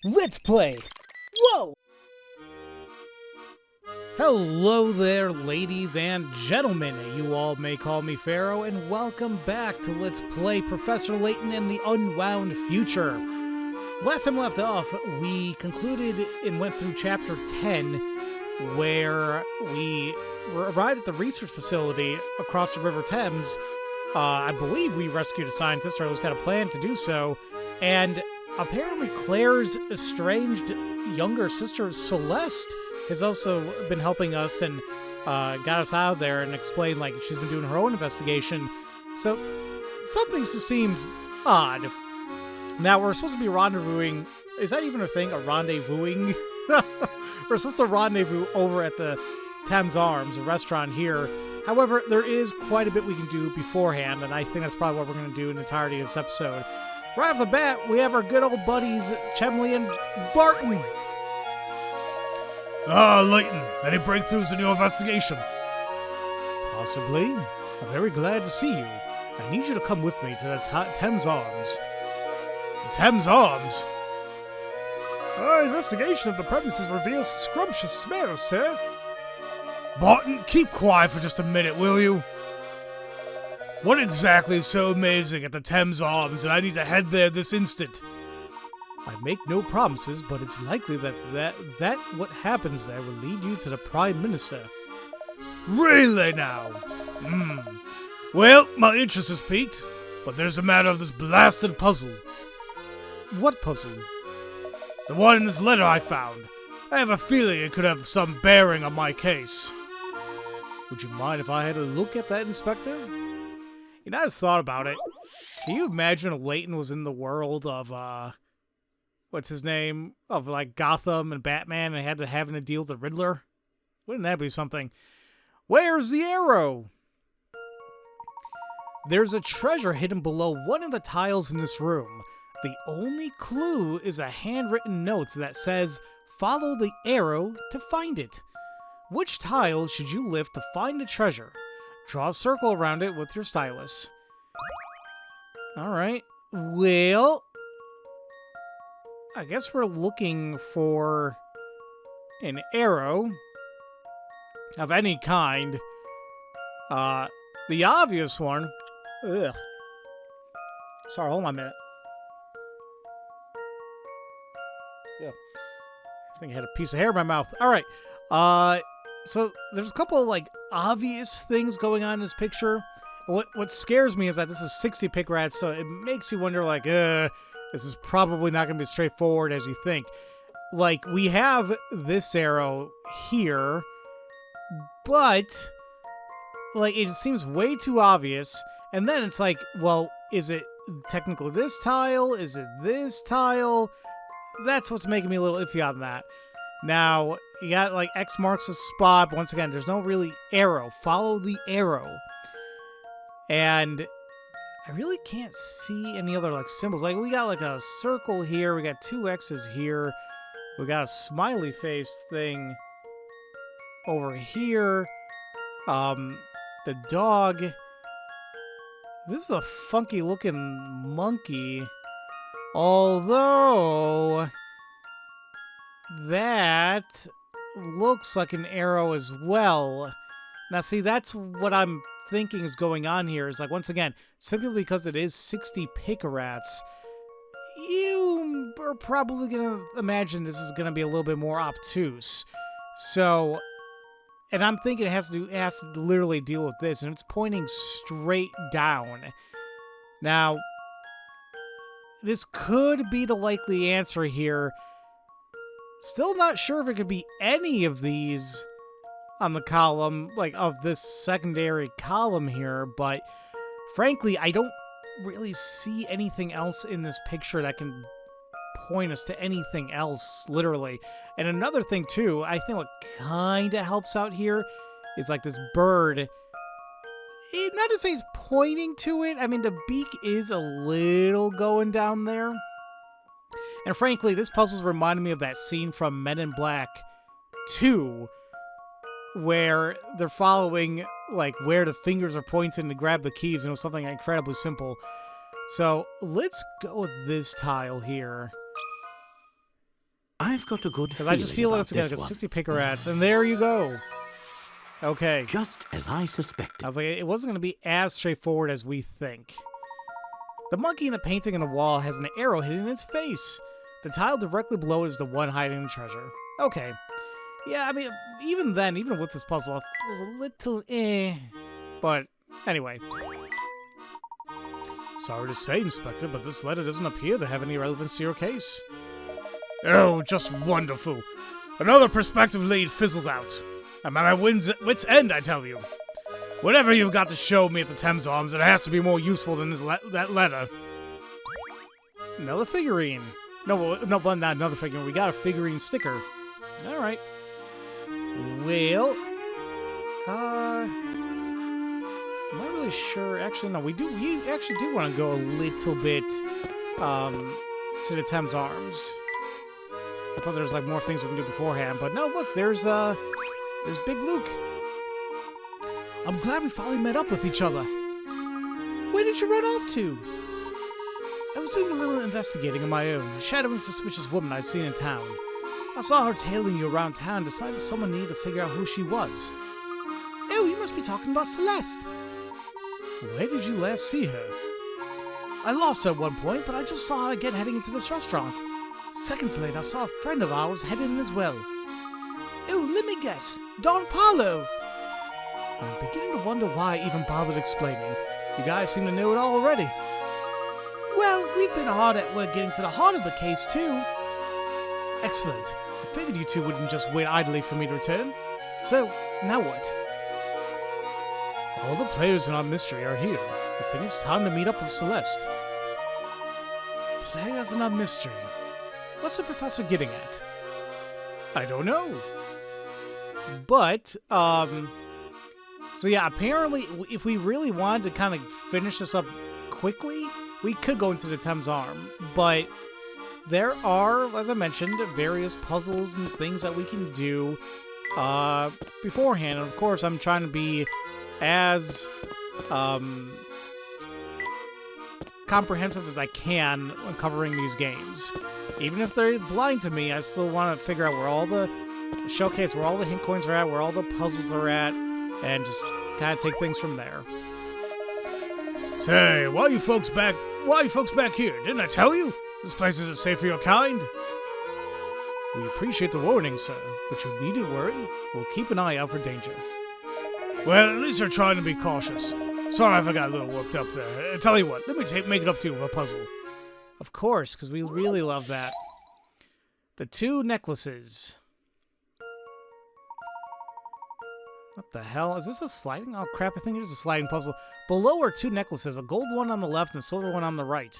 Let's play! Whoa! Hello there, ladies and gentlemen. You all may call me Pharaoh, and welcome back to Let's Play Professor Layton and the Unwound Future. Last time we left off, we concluded and went through Chapter 10, where we arrived at the research facility across the River Thames. I believe we rescued a scientist, or at least had a plan to do so, and apparently Claire's estranged younger sister, Celeste, has also been helping us and got us out of there and explained, like, she's been doing her own investigation. So, something just seems odd. Now, we're supposed to be rendezvousing. Is that even a thing? A rendezvousing? We're supposed to rendezvous over at the Thames Arms, a restaurant here. However, there is quite a bit we can do beforehand, and I think that's probably what we're going to do in the entirety of this episode. Right off the bat, we have our good old buddies, Chemley and Barton. Layton, any breakthroughs in your investigation? Possibly. I'm very glad to see you. I need you to come with me to the Thames Arms. The Thames Arms? Our investigation of the premises reveals scrumptious smells, sir. Barton, keep quiet for just a minute, will you? What exactly is so amazing at the Thames Arms that I need to head there this instant? I make no promises, but it's likely that what happens there will lead you to the Prime Minister. Really now? Well, my interest is piqued, but there's a matter of this blasted puzzle. What puzzle? The one in this letter I found. I have a feeling it could have some bearing on my case. Would you mind if I had a look at that, Inspector? You know, I just thought about it. Can you imagine if Layton was in the world of, what's his name? Of, like, Gotham and Batman and had to having to deal with the Riddler? Wouldn't that be something? Where's the arrow? There's a treasure hidden below one of the tiles in this room. The only clue is a handwritten note that says, "Follow the arrow to find it." Which tile should you lift to find the treasure? Draw a circle around it with your stylus. Alright, well, I guess we're looking for an arrow of any kind. The obvious one. Ugh. Sorry, hold on a minute. Yeah. I think I had a piece of hair in my mouth. Alright. So there's a couple of, like, obvious things going on in this picture. What scares me is that this is 60 pick rats, so it makes you wonder, like, this is probably not going to be as straightforward as you think. Like, we have this arrow here, but, like, it seems way too obvious. And then it's like, well, is it technically this tile? Is it this tile? That's what's making me a little iffy on that. Now, you got, like, X marks the spot, but once again, there's no really arrow. Follow the arrow. And I really can't see any other, like, symbols. Like, we got, like, a circle here. We got two X's here. We got a smiley face thing over here. The dog. This is a funky-looking monkey. Although that looks like an arrow as well. Now, see, that's what I'm thinking is going on here. Is like, once again, simply because it is 60 pick-a-rats, you are probably going to imagine this is going to be a little bit more obtuse. So, and I'm thinking it has to literally deal with this, and it's pointing straight down. Now, this could be the likely answer here. Still not sure if it could be any of these on the column, like, of this secondary column here, but frankly, I don't really see anything else in this picture that can point us to anything else, literally. And another thing, too, I think what kind of helps out here is, like, this bird. Not to say it's pointing to it. I mean, the beak is a little going down there. And frankly, this puzzle's reminding me of that scene from Men in Black 2, where they're following, like, where the fingers are pointing to grab the keys, and it was something incredibly simple. So let's go with this tile here. I've got a good Because feeling I just feel like about it's going to this get one. 60 picker rats. And there you go. Okay. Just as I I suspected. was like, it wasn't going to be as straightforward as we think. The monkey in the painting on the wall has an arrow hidden in its face. The tile directly below it is the one hiding the treasure. Okay. Yeah, I mean, even then, even with this puzzle, it was a little But, anyway. Sorry to say, Inspector, but this letter doesn't appear to have any relevance to your case. Oh, just wonderful. Another prospective lead fizzles out. I'm at my wit's end, I tell you. Whatever you've got to show me at the Thames Arms, it has to be more useful than that letter. Another figurine. No, but not another figurine. We got a figurine sticker. All right. Well, I'm not really sure. Actually, no. We actually do want to go a little bit to the Thames Arms. I thought there was like more things we can do beforehand, but no. Look, there's Big Luke. I'm glad we finally met up with each other. Where did you run off to? I was doing a little investigating on my own, shadowing a suspicious woman I'd seen in town. I saw her tailing you around town and decided someone needed to figure out who she was. Oh, you must be talking about Celeste. Where did you last see her? I lost her at one point, but I just saw her again heading into this restaurant. Seconds later, I saw a friend of ours headed in as well. Oh, let me guess. Don Paulo. I'm beginning to wonder why I even bothered explaining. You guys seem to know it all already. Well, we've been hard at work getting to the heart of the case, too. Excellent. I figured you two wouldn't just wait idly for me to return. So, now what? All the players in our mystery are here. I think it's time to meet up with Celeste. Players in our mystery. What's the professor getting at? I don't know. But, so yeah, apparently, if we really wanted to kind of finish this up quickly, we could go into the Thames Arm, but there are, as I mentioned, various puzzles and things that we can do beforehand. And of course, I'm trying to be as comprehensive as I can when covering these games. Even if they're blind to me, I still want to figure out where all the showcase where all the hint coins are at, where all the puzzles are at, and just kind of take things from there. Say, why are you folks back here? Didn't I tell you? This place isn't safe for your kind. We appreciate the warning, sir, but you needn't worry. We'll keep an eye out for danger. Well, at least they're trying to be cautious. Sorry if I got a little worked up there. Tell you what, let me make it up to you with a puzzle. Of course, because we really love that. The two necklaces. What the hell? Is this a sliding? Oh, crap, I think it is a sliding puzzle. Below are two necklaces, a gold one on the left and a silver one on the right.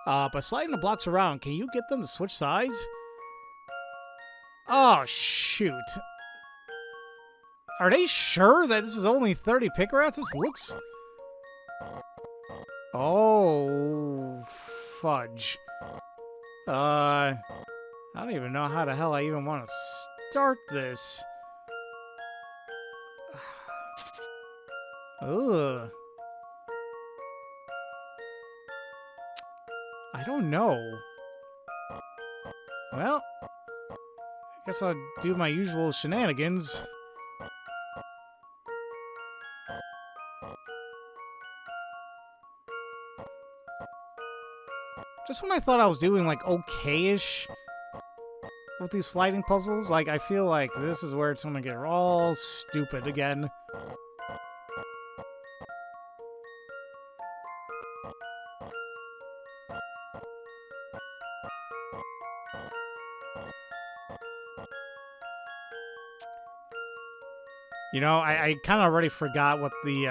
By sliding the blocks around, can you get them to switch sides? Oh, shoot. Are they sure that this is only 30 pick rats? This looks... Oh, fudge. I don't even know how the hell I even want to start this. Ugh. I don't know. Well, I guess I'll do my usual shenanigans. Just when I thought I was doing, like, okay-ish with these sliding puzzles, like, I feel like this is where it's gonna get all stupid again. You know, I kind of already forgot what the,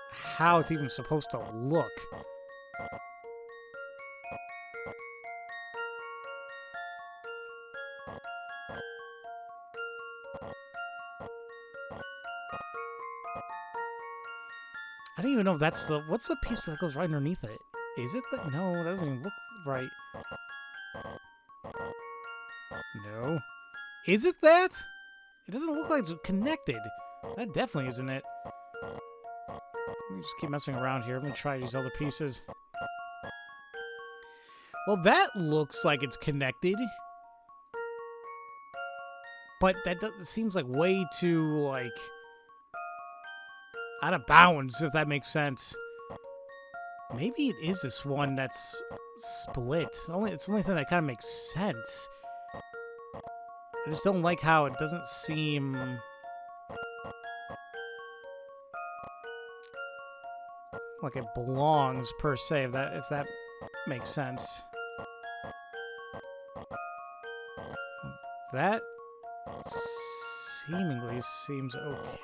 how it's even supposed to look. I don't even know if that's the... What's the piece that goes right underneath it? Is it the... No, it doesn't even look right. No. Is it that? It doesn't look like it's connected. That definitely isn't it. Let me just keep messing around here. Let me try these other pieces. Well, that looks like it's connected. But that seems like way too, like, out of bounds, if that makes sense. Maybe it is this one that's split. It's the only thing that kind of makes sense. I just don't like how it doesn't seem like it belongs per se, if that makes sense. That seemingly seems okay.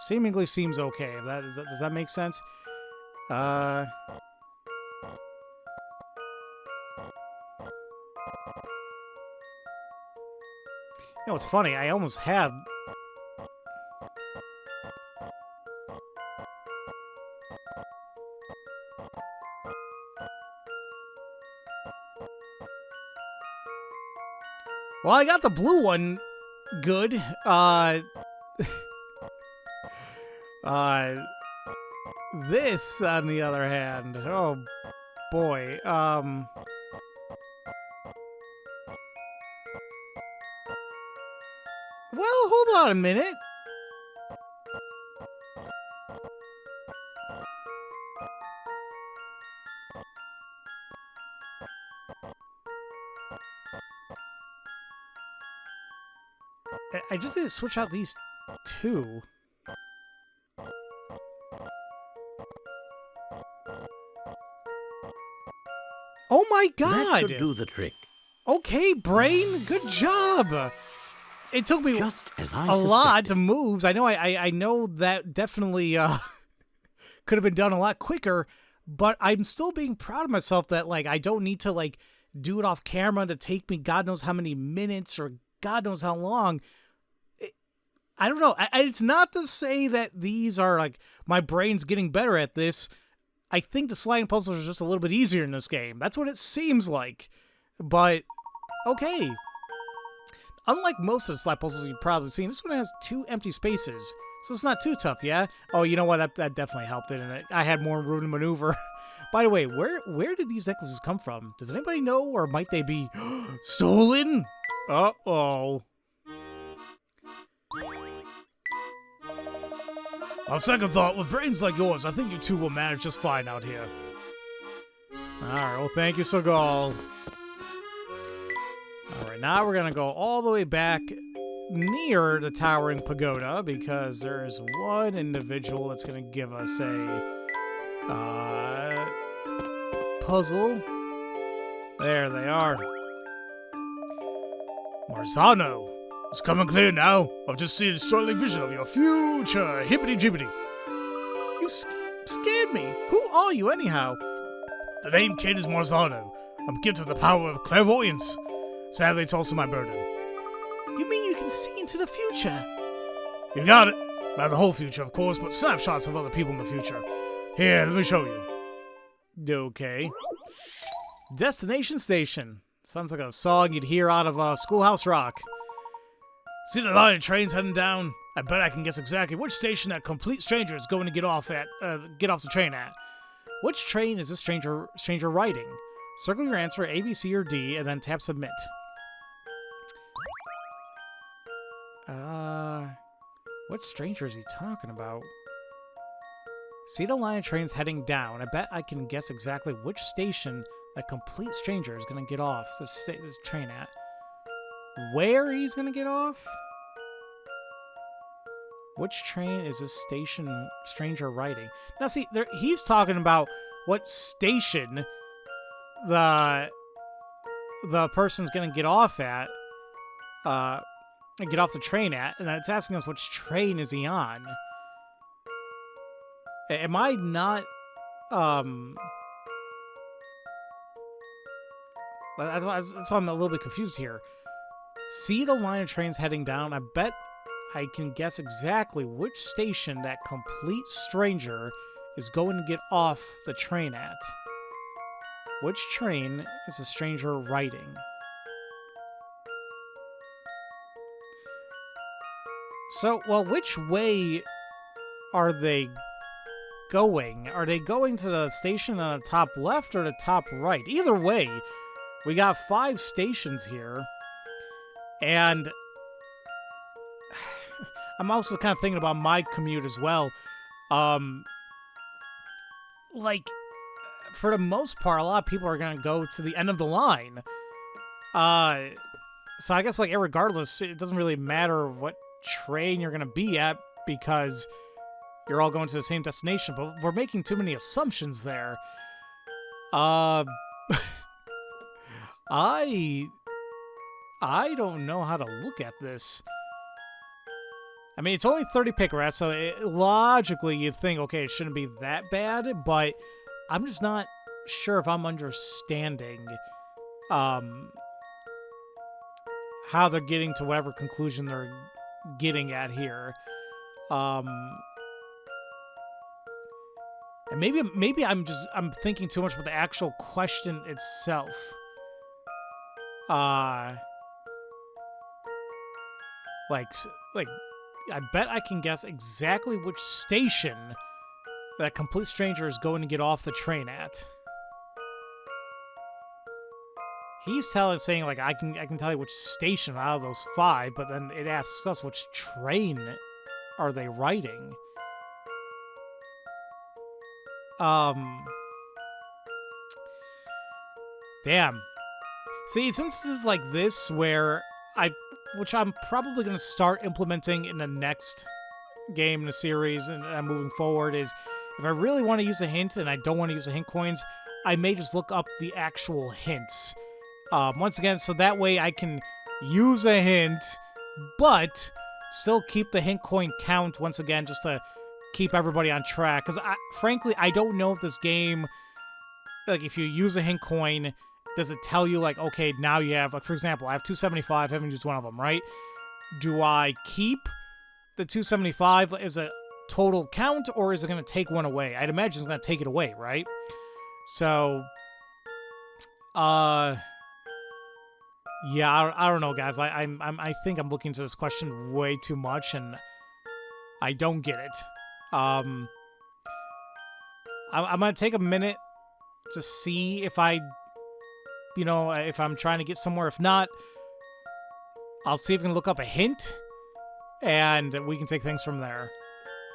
Seemingly seems okay. Does that make sense? You know, it's funny. I almost had. Well, I got the blue one good. This, on the other hand, oh boy. Well, hold on a minute. I just didn't switch out these two. Oh my god! That should do the trick. Okay, brain, good job. It took me Just as I a lot suspected. to moves. I know. I know that definitely could have been done a lot quicker. But I'm still being proud of myself that like I don't need to like do it off camera to take me God knows how many minutes or God knows how long. I don't know. It's not to say that these are like my brain's getting better at this. I think the sliding puzzles are just a little bit easier in this game. That's what it seems like. But, okay. Unlike most of the slide puzzles you've probably seen, this one has 2 empty spaces. So it's not too tough, yeah? Oh, you know what? That definitely helped, didn't it? I had more room to maneuver. By the way, where did these necklaces come from? Does anybody know, or might they be stolen? Uh-oh. On second thought, with brains like yours, I think you two will manage just fine out here. Alright, well, thank you, Seagal. Alright, now we're gonna go all the way back near the Towering Pagoda, because there's one individual that's gonna give us a puzzle. There they are. Marzano, it's coming clear now. I've just seen a startling vision of your future hippity-jibbity. You scared me. Who are you, anyhow? The name kid is Marzano. I'm gifted with the power of clairvoyance. Sadly, it's also my burden. You mean you can see into the future? You got it. Not the whole future, of course, but snapshots of other people in the future. Here, let me show you. Okay. Destination Station. Sounds like a song you'd hear out of Schoolhouse Rock. See the line of trains heading down? I bet I can guess exactly which station that complete stranger is going to get off the train at. Which train is this stranger riding? Circle your answer A, B, C, or D, and then tap submit. What stranger is he talking about? See the line of trains heading down. I bet I can guess exactly which station that complete stranger is going to get off this train at. Where he's going to get off? Which train is this station stranger riding? Now, see, he's talking about what station the person's going to get off at, and get off the train at, and it's asking us which train is he on. Am I not, that's why I'm a little bit confused here. See the line of trains heading down? I bet I can guess exactly which station that complete stranger is going to get off the train at. Which train is the stranger riding? So, well, which way are they going? Are they going to the station on the top left or the top right? Either way, we got 5 stations here. And I'm also kind of thinking about my commute as well. Like, for the most part, a lot of people are going to go to the end of the line. So I guess, like, irregardless, it doesn't really matter what train you're going to be at because you're all going to the same destination. But we're making too many assumptions there. I don't know how to look at this. I mean, it's only 30 pick rats, so logically you'd think, okay, it shouldn't be that bad, but I'm just not sure if I'm understanding how they're getting to whatever conclusion they're getting at here. And maybe I'm thinking too much about the actual question itself. Like I bet I can guess exactly which station that complete stranger is going to get off the train at. He's saying like I can tell you which station out of those 5, but then it asks us which train are they riding. Damn. See, since this is like this, which I'm probably going to start implementing in the next game in the series and moving forward, is if I really want to use a hint and I don't want to use the hint coins, I may just look up the actual hints. Once again, so that way I can use a hint, but still keep the hint coin count once again, just to keep everybody on track. Because frankly, I don't know if this game, like, if you use a hint coin, does it tell you, like, okay, now you have, like, for example, I have 275, I haven't used one of them, right? Do I keep the 275 as a total count, or is it going to take one away? I'd imagine it's going to take it away, right? So, yeah, I don't know, guys. I think I'm looking into this question way too much, and I don't get it. I'm going to take a minute to see if if I'm trying to get somewhere. If not, I'll see if I can look up a hint, and we can take things from there.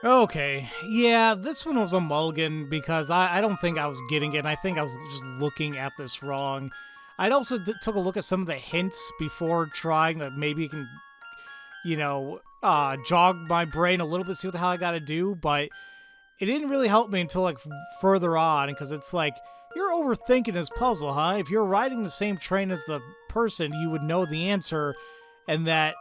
Okay, yeah, this one was a mulligan because I don't think I was getting it, and I think I was just looking at this wrong. I'd also took a look at some of the hints before trying to maybe can, jog my brain a little bit, see what the hell I gotta do, but it didn't really help me until, like, further on, because it's like, you're overthinking this puzzle, huh? If you're riding the same train as the person, you would know the answer, and that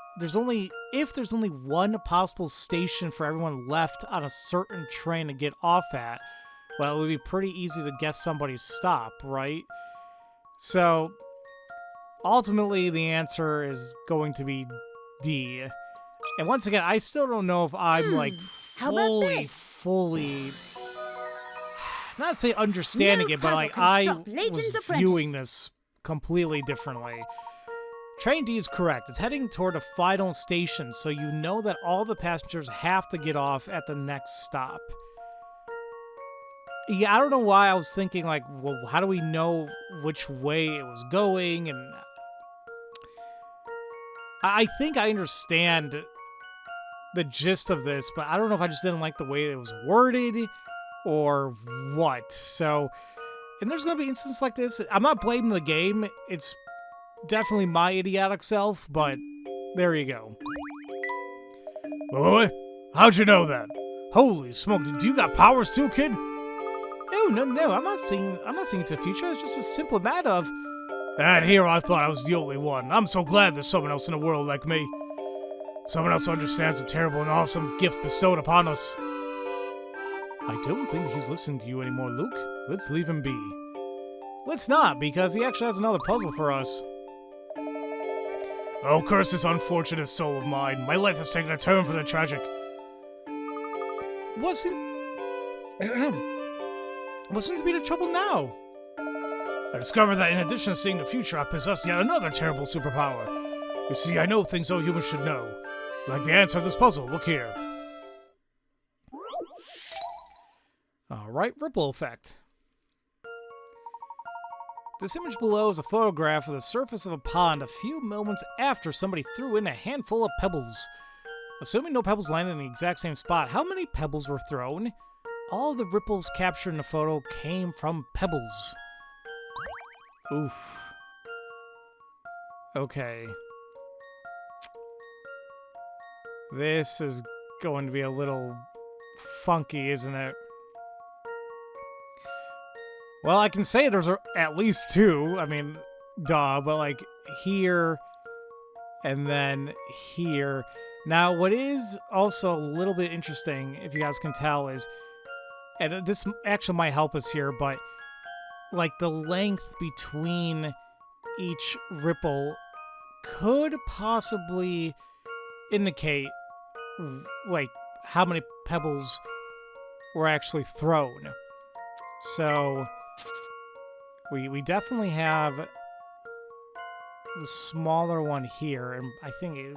if there's only one possible station for everyone left on a certain train to get off at, well, it would be pretty easy to guess somebody's stop, right? So, ultimately, the answer is going to be D. And once again, I still don't know if I'm, like, fully... not say understanding it, but like I was viewing this completely differently. Train D is correct. It's heading toward a final station, so you know that all the passengers have to get off at the next stop. Yeah, I don't know why I was thinking, like, well, how do we know which way it was going? And I think I understand the gist of this, but I don't know if I just didn't like the way it was worded or what. So, and there's going to be instances like this. I'm not blaming the game. It's definitely my idiotic self, but there you go. Wait. How'd you know that? Holy smoke, do you got powers too, kid? Oh, no, I'm not seeing into the future. It's just a simple matter of... And here I thought I was the only one. I'm so glad there's someone else in the world like me. Someone else who understands the terrible and awesome gift bestowed upon us. I don't think he's listening to you anymore, Luke. Let's leave him be. Let's not, because he actually has another puzzle for us. Oh, curse this unfortunate soul of mine. My life has taken a turn for the tragic. What seems to be the trouble now? I discovered that in addition to seeing the future, I possess yet another terrible superpower. You see, I know things no human should know. Like the answer to this puzzle, look here. right ripple effect. This image below is a photograph of the surface of a pond a few moments after somebody threw in a handful of pebbles. Assuming no pebbles landed in the exact same spot, how many pebbles were thrown? All the ripples captured in the photo came from pebbles. Oof. Okay. This is going to be a little funky, isn't it? Well, I can say there's at least two. I mean, duh, but like here and then here. Now, what is also a little bit interesting, if you guys can tell, is, and this actually might help us here, but like the length between each ripple could possibly indicate like how many pebbles were actually thrown. So we definitely have the smaller one here, and I think it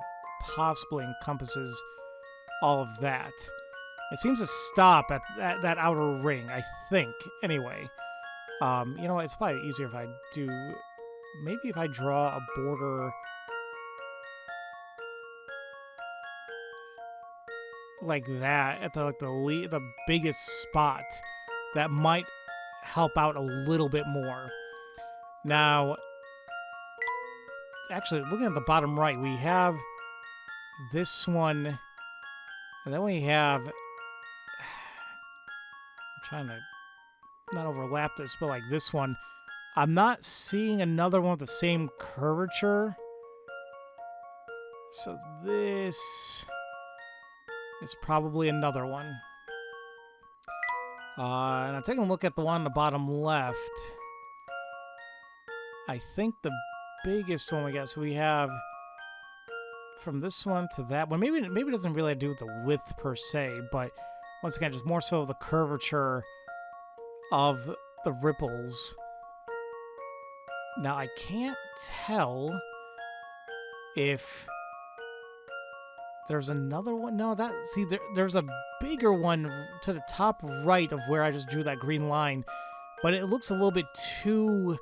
possibly encompasses all of that. It seems to stop at that outer ring, I think. Anyway, you know what? It's probably easier if I do. Maybe if I draw a border like that at the biggest spot, that might help out a little bit more. Now, actually, looking at the bottom right, we have this one, and then we have, I'm trying to not overlap this, but like this one, I'm not seeing another one with the same curvature. So this is probably another one. And I'm taking a look at the one on the bottom left. I think the biggest one we got, so we have from this one to that one. Maybe it doesn't really have to do with the width per se, but once again, just more so the curvature of the ripples. Now, I can't tell if there's another one. No, there's a bigger one to the top right of where I just drew that green line, but it looks a little bit too,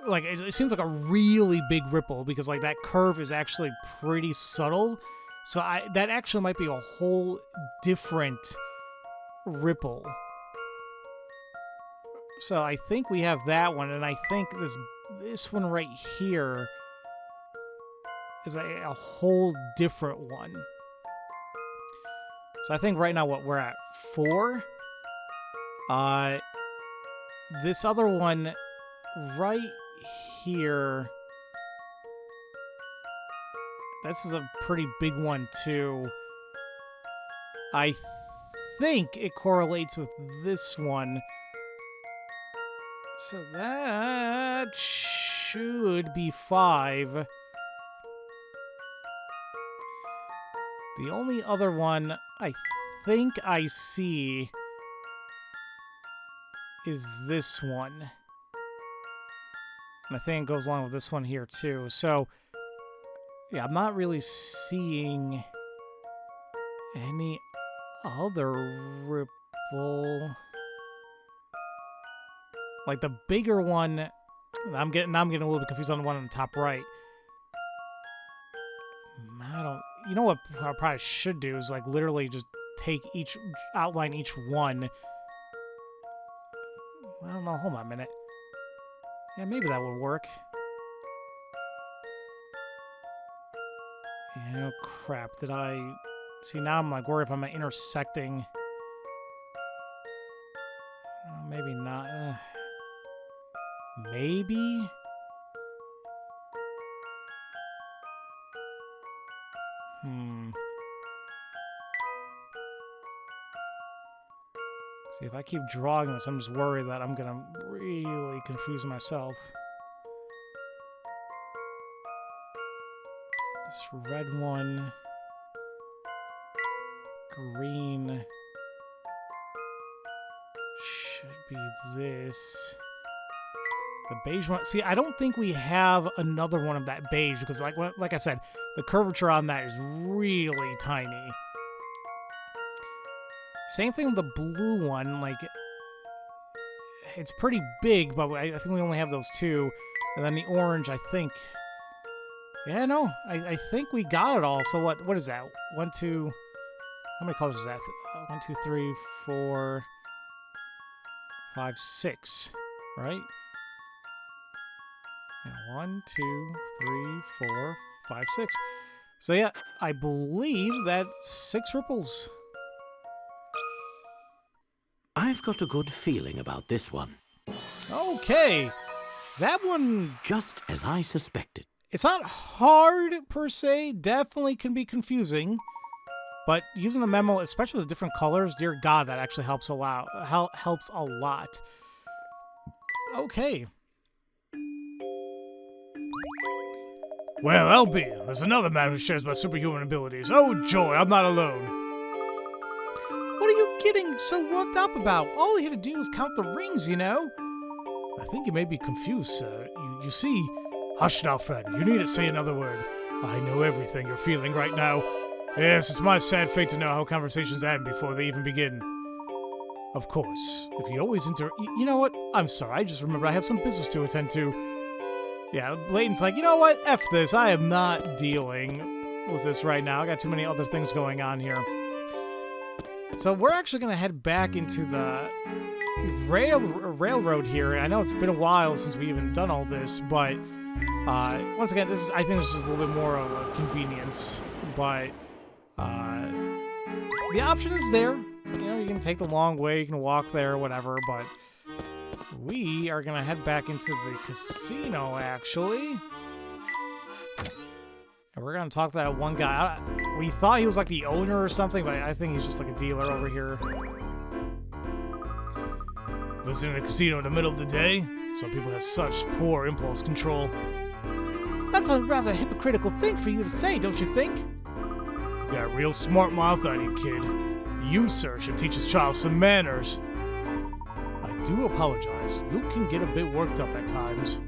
like, it seems like a really big ripple, because like that curve is actually pretty subtle. So that actually might be a whole different ripple. So I think we have that one, and I think this one right here is a whole different one. So I think right now what we're at 4. This other one right here, this is a pretty big one too. I think it correlates with this one. So that should be 5. The only other one I think I see is this one. And I think it goes along with this one here too. So, yeah, I'm not really seeing any other ripple. Like the bigger one, I'm getting a little bit confused on the one on the top right. You know what I probably should do is like literally just outline each one. Well, no, hold on a minute. Yeah, maybe that would work. Yeah, oh crap, see, now I'm like worried if I'm intersecting. Maybe not. Maybe? See, if I keep drawing this, I'm just worried that I'm gonna really confuse myself. This red one. Green. Should be this. The beige one. See, I don't think we have another one of that beige, because like I said, the curvature on that is really tiny. Same thing with the blue one. Like, it's pretty big, but I think we only have those two. And then the orange, I think. Yeah, no, I think we got it all. So what is that? 1, 2. How many colors is that? 1, 2, 3, 4, 5, 6. Right? Yeah, 1, 2, 3, 4, 5, 6. So yeah, I believe that's 6 ripples. I've got a good feeling about this one. Okay. That one, Just as I suspected. it's not hard per se. Definitely can be confusing. But using the memo, especially with different colors, dear God, that actually helps a lot. Helps a lot. Okay. Well, LB, there's another man who shares my superhuman abilities. Oh, joy, I'm not alone. What are you getting so worked up about? All you had to do was count the rings, you know? I think you may be confused, sir. You see... Hush now, friend. You need to say another word. I know everything you're feeling right now. Yes, it's my sad fate to know how conversations end before they even begin. Of course, if you always You know what? I'm sorry, I just remembered I have some business to attend to. Yeah, Layton's like, you know what? F this. I am not dealing with this right now. I got too many other things going on here. So we're actually going to head back into the railroad here. I know it's been a while since we even done all this, but once again, I think this is just a little bit more of a convenience. But the option is there. You know, you can take the long way, you can walk there, whatever. But we are gonna head back into the casino, actually. And we're gonna talk to that one guy. We thought he was like the owner or something, but I think he's just like a dealer over here. Visiting a casino in the middle of the day? Some people have such poor impulse control. That's a rather hypocritical thing for you to say, don't you think? You got a real smart mouth on you, kid. You, sir, should teach his child some manners. I do apologize. Luke can get a bit worked up at times.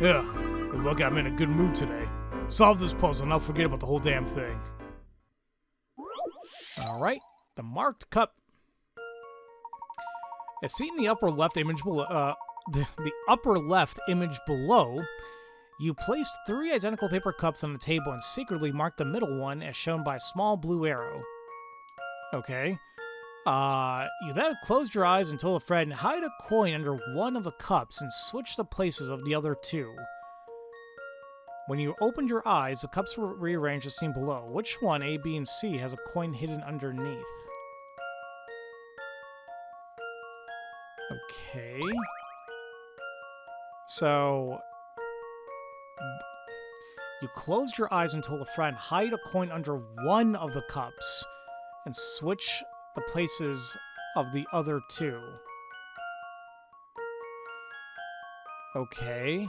Yeah, but look, I'm in a good mood today. Solve this puzzle and I'll forget about the whole damn thing. Alright, the marked cup. As seen in the upper left image below, the upper left image below, you place 3 identical paper cups on the table and secretly mark the middle one as shown by a small blue arrow. Okay. You then closed your eyes and told a friend, hide a coin under one of the cups and switch the places of the other 2. When you opened your eyes, the cups were rearranged as seen below. Which one, A, B, and C, has a coin hidden underneath? Okay. So, you closed your eyes and told a friend, hide a coin under one of the cups and switch the places of the other 2. Okay.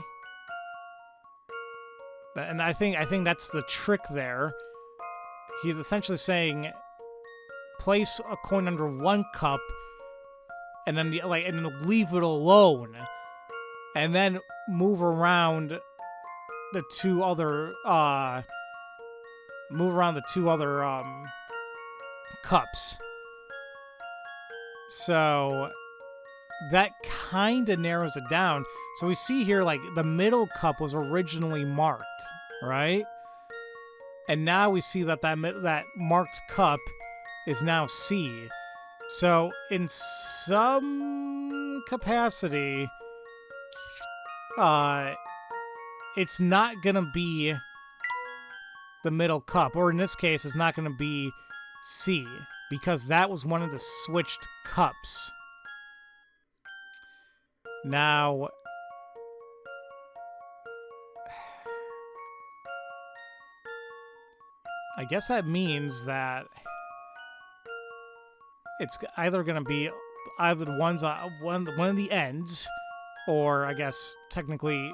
And I think that's the trick there. He's essentially saying, place a coin under one cup and then and then leave it alone, and then move around the 2 other cups. So that kind of narrows it down. So we see here, like, the middle cup was originally marked, right? And now we see that that marked cup is now C. So, in some capacity, it's not gonna be the middle cup, or in this case, it's not gonna be C, because that was one of the switched cups. Now, I guess that means that it's either going to be either the ones one of the ends, or I guess technically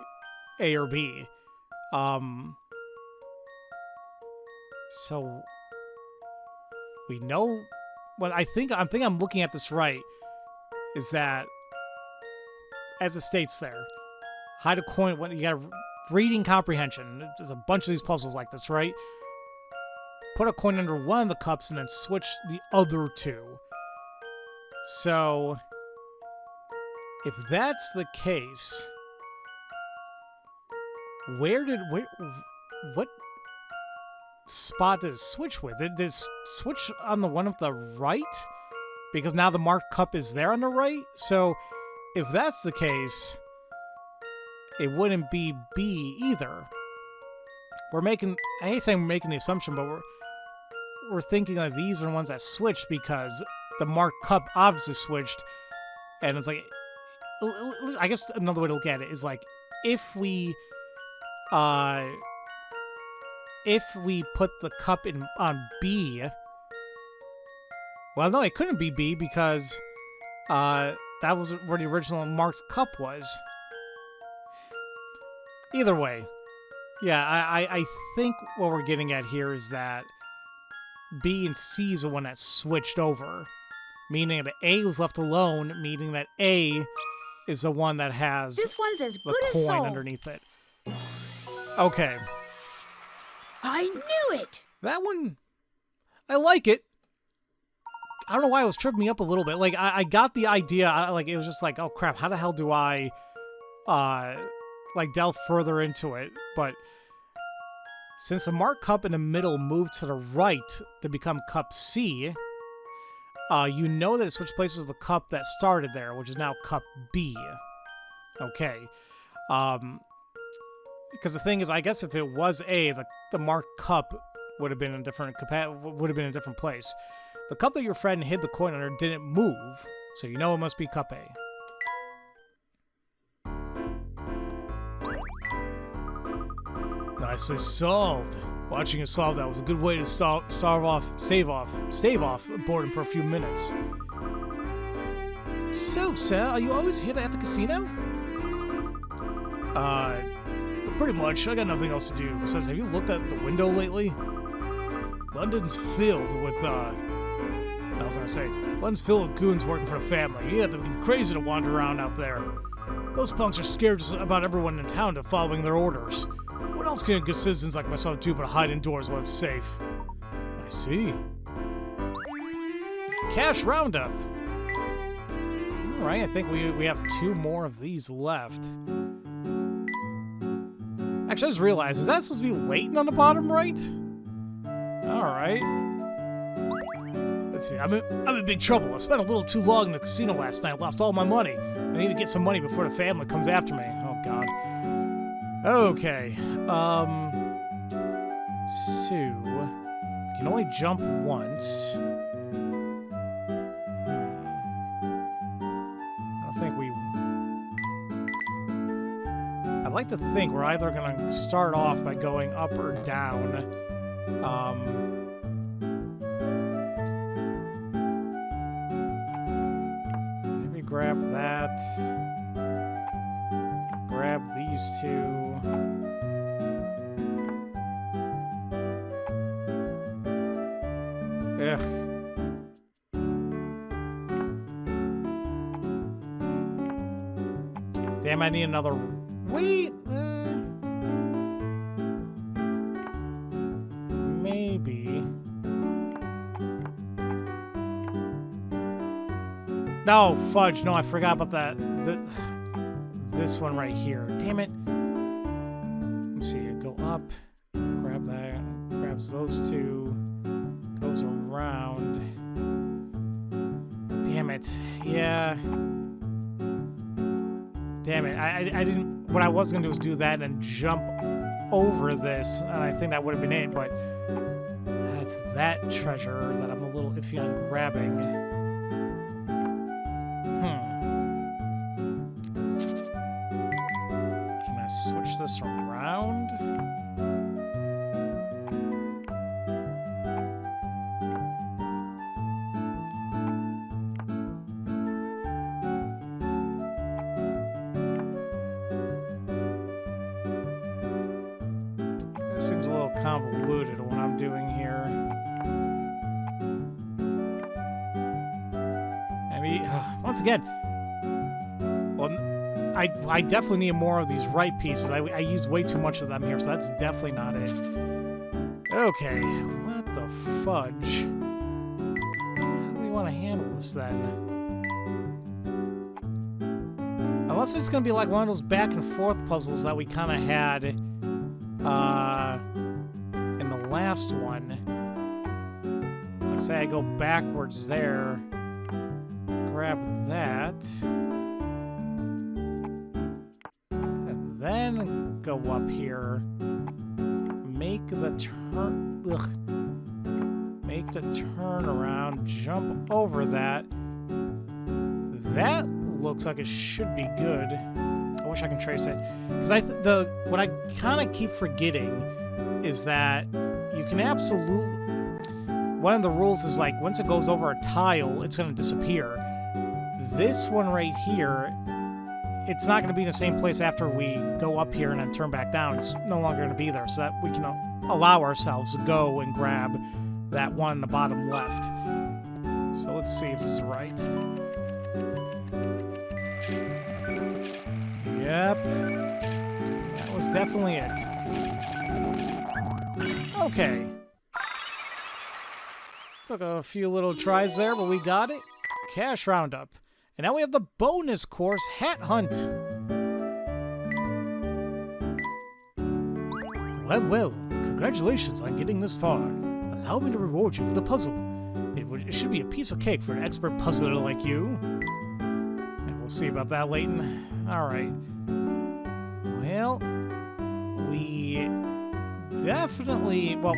A or B. So we know. Well, I think I'm looking at this right. Is that, as it states there, hide a coin when you got reading comprehension. There's a bunch of these puzzles like this, right? put a coin under one of the cups and then switch the other two. So, if that's the case, what spot did it switch with? Did it switch on the one of the right? Because now the marked cup is there on the right? So, if that's the case, it wouldn't be B either. I hate saying we're making the assumption, but we're thinking that these are the ones that switched because the marked cup obviously switched, and it's like, I guess another way to look at it is like, if we put the cup on B, well, no, it couldn't be B because that was where the original marked cup was. Either way, yeah, I think what we're getting at here is that B and C is the one that switched over, meaning that A was left alone, meaning that A is the one that has This one's as the good as coin sold. underneath it. Okay. I knew it! That one, I like it. I don't know why it was tripping me up a little bit. Like, I got the idea. It was just like, oh crap, how the hell do I, delve further into it? But since the marked cup in the middle moved to the right to become cup C, you know that it switched places with the cup that started there, which is now cup B. Okay. Because the thing is, I guess if it was A, the marked cup would have been in a different place. The cup that your friend hid the coin under didn't move, so you know it must be cup A. Nicely solved. Watching it solve that was a good way to stave off boredom for a few minutes. So, sir, are you always here at the casino? Pretty much. I got nothing else to do. Besides, have you looked at the window lately? London's filled with, London's filled with goons working for the family. You have to be crazy to wander around out there. Those punks are scared just about everyone in town to following their orders. What else can good citizens like myself do but hide indoors while it's safe? I see. Cash roundup. Alright, I think we have 2 more of these left. Actually, I just realized, is that supposed to be Layton on the bottom right? Alright. Let's see, I'm in big trouble. I spent a little too long in the casino last night, lost all my money. I need to get some money before the family comes after me. Oh, God. Okay, so, you can only jump once. I'd like to think we're either going to start off by going up or down. Maybe grab that. Grab these 2. Ugh. Damn, I need another... Wait! Maybe... No, fudge. No, I forgot about that. This one right here. Damn it. Let me see. Go up. Grab that. Grabs those 2. Goes around. Damn it. Yeah. Damn it. I didn't... What I was going to do is do that and jump over this, and I think that would have been it, but that's that treasure that I'm a little iffy on grabbing. Can I switch this around? Seems a little convoluted what I'm doing here. Maybe, once again, well, I definitely need more of these right pieces. I used way too much of them here, so that's definitely not it. Okay, what The fudge. How do we want to handle this then? Unless it's going to be like one of those back and forth puzzles that we kind of had in the last one. Let's say I go backwards there. Grab that. And then go up here. Make the turn. Ugh. Make the turn around. Jump over that. That looks like it should be good. I wish I can trace it. Because what I kind of keep forgetting is that you can absolutely. One of the rules is like once it goes over a tile, it's going to disappear. This one right here, it's not going to be in the same place after we go up here and then turn back down. It's no longer going to be there, so that we can allow ourselves to go and grab that one in the bottom left. So let's see if this is right. Yep. That was definitely it. Okay. Took a few little tries there, but we got it. Cash roundup. And now we have the bonus course, Hat Hunt. Well, well, congratulations on getting this far. Allow me to reward you for the puzzle. It should be a piece of cake for an expert puzzler like you. And we'll see about that, Layton. Alright. Well, we definitely, well,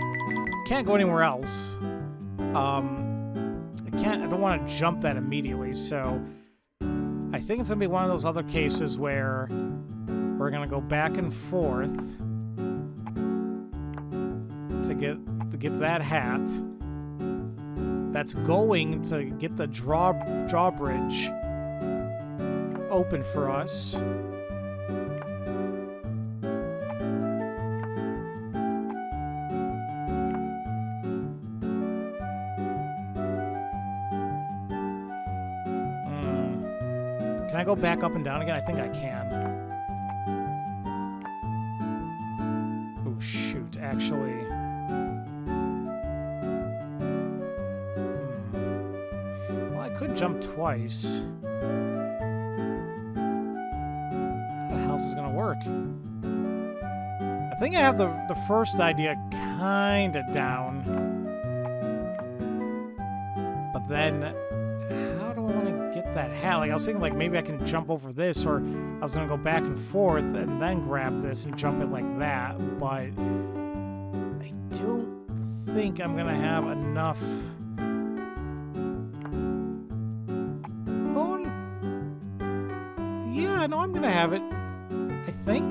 can't go anywhere else. I don't want to jump that immediately, so I think it's going to be one of those other cases where we're going to go back and forth to get that hat. That's going to get the drawbridge open for us. Can I go back up and down again? I think I can. Oh, shoot, actually. Well, I could jump twice. How the hell is this gonna work? I think I have the first idea kinda down. But then get that hat. Like I was thinking like maybe I can jump over this, or I was gonna go back and forth and then grab this and jump it like that, but I don't think I'm gonna have enough. Oh, yeah, no, I'm gonna have it, I think.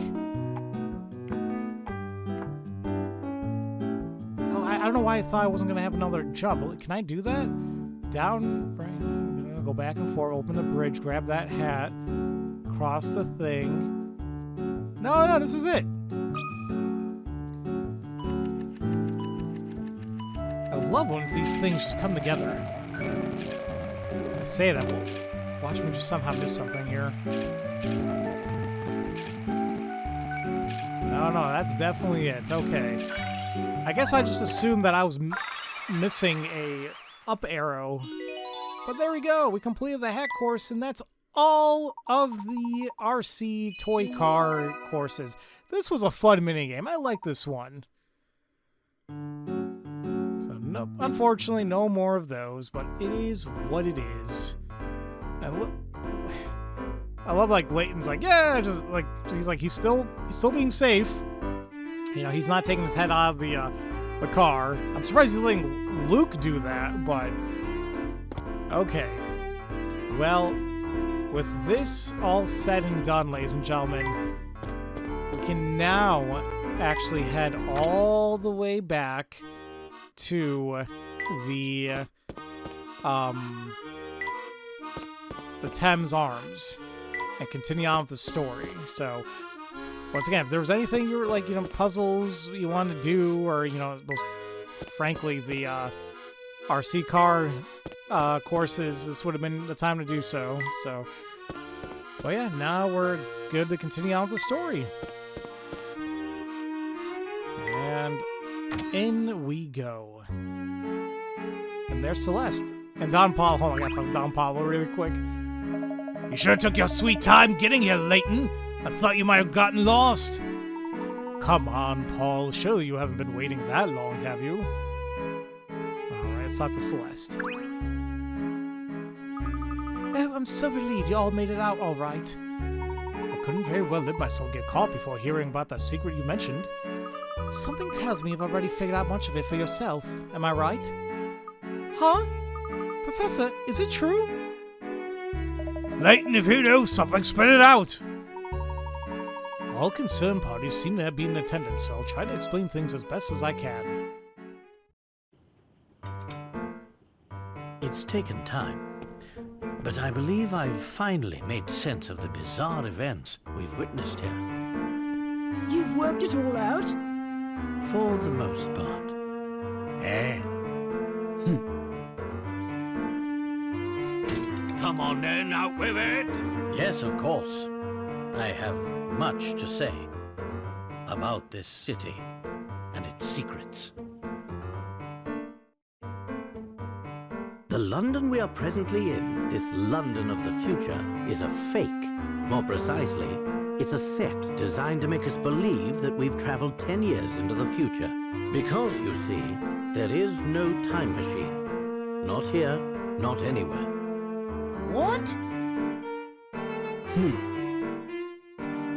Oh, I don't know why I thought I wasn't gonna have another jump. Can I do that? Down, right? Go back and forth, open the bridge, grab that hat, cross the thing. No, this is it. I love when these things just come together. I say that, but watch me just somehow miss something here. No, that's definitely it. Okay. I guess I just assumed that I was missing a up arrow. But there we go, we completed the hat course, and that's all of the RC toy car courses. This was a fun minigame. I like this one. So no, unfortunately, no more of those, but it is what it is. And look, I love like Layton's like, yeah, just like he's still being safe. You know, he's not taking his head out of the car. I'm surprised he's letting Luke do that, but. Okay, well, with this all said and done, ladies and gentlemen, we can now actually head all the way back to the Thames Arms and continue on with the story. So, once again, if there was anything you were like, you know, puzzles you wanted to do, or, you know, most frankly, the RC car courses, this would have been the time to do so. But yeah, now we're good to continue on with the story. And In we go. And there's Celeste. And Don Paul. Hold on, I gotta talk to Don Paul really quick. You sure took your sweet time getting here, Layton. I thought you might have gotten lost. Come on, Paul. Surely you haven't been waiting that long, have you? Alright, let's talk to Celeste. Oh, I'm so relieved you all made it out all right. I couldn't very well let myself get caught before hearing about that secret you mentioned. Something tells me you've already figured out much of it for yourself. Am I right? Huh? Professor, is it true? Layton, if you know something, spit it out. All concerned parties seem to have been in attendance, so I'll try to explain things as best as I can. It's taken time, but I believe I've finally made sense of the bizarre events we've witnessed here. You've worked it all out? For the most part. Eh? Come on then, out with it. Yes, of course. I have much to say about this city and its secrets. The London we are presently in, this London of the future, is a fake. More precisely, it's a set designed to make us believe that we've traveled 10 years into the future. Because, you see, there is no time machine. Not here, not anywhere. What?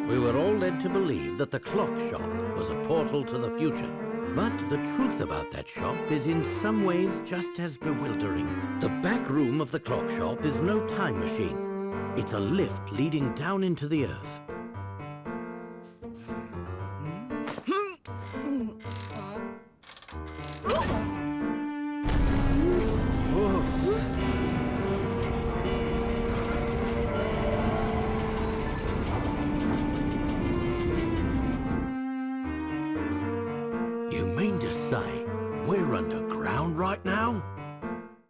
We were all led to believe that the clock shop was a portal to the future. But the truth about that shop is in some ways just as bewildering. The back room of the clock shop is no time machine. It's a lift leading down into the earth. You mean to say we're underground right now?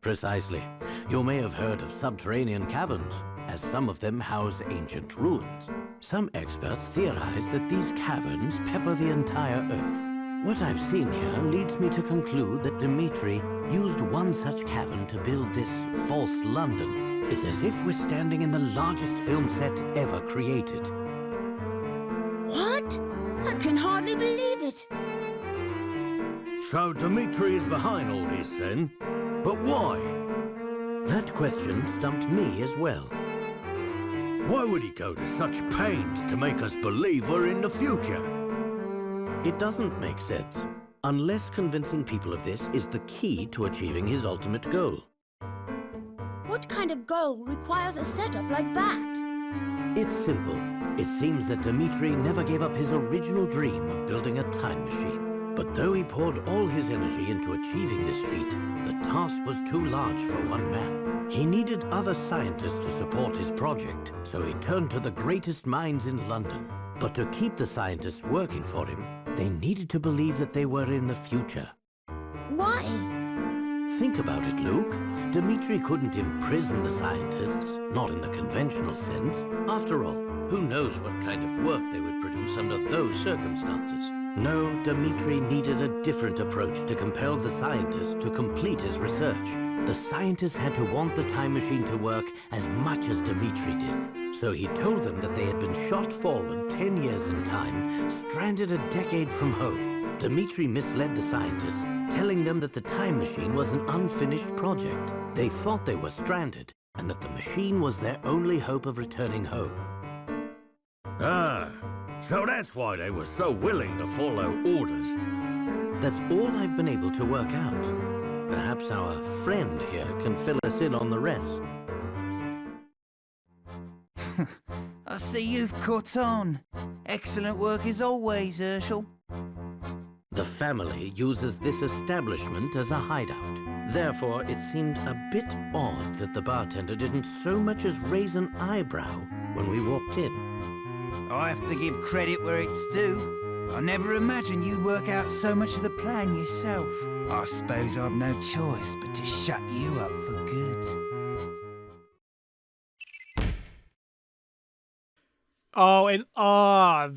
Precisely. You may have heard of subterranean caverns, as some of them house ancient ruins. Some experts theorize that these caverns pepper the entire Earth. What I've seen here leads me to conclude that Dimitri used one such cavern to build this false London. It's as if we're standing in the largest film set ever created. What? I can hardly believe it. So Dimitri is behind all this then? But why? That question stumped me as well. Why would he go to such pains to make us believe we're in the future? It doesn't make sense, unless convincing people of this is the key to achieving his ultimate goal. What kind of goal requires a setup like that? It's simple. It seems that Dimitri never gave up his original dream of building a time machine. But though he poured all his energy into achieving this feat, the task was too large for one man. He needed other scientists to support his project, so he turned to the greatest minds in London. But to keep the scientists working for him, they needed to believe that they were in the future. Why? Think about it, Luke. Dimitri couldn't imprison the scientists, not in the conventional sense. After all, who knows what kind of work they would produce under those circumstances? No, Dimitri needed a different approach to compel the scientists to complete his research. The scientists had to want the time machine to work as much as Dimitri did. So he told them that they had been shot forward 10 years in time, stranded a decade from home. Dimitri misled the scientists, telling them that the time machine was an unfinished project. They thought they were stranded, and that the machine was their only hope of returning home. Ah, so that's why they were so willing to follow orders. That's all I've been able to work out. Perhaps our friend here can fill us in on the rest. I see you've caught on. Excellent work as always, Herschel. The family uses this establishment as a hideout. Therefore, it seemed a bit odd that the bartender didn't so much as raise an eyebrow when we walked in. I have to give credit where it's due. I never imagined you'd work out so much of the plan yourself. I suppose I've no choice but to shut you up for good. Oh, and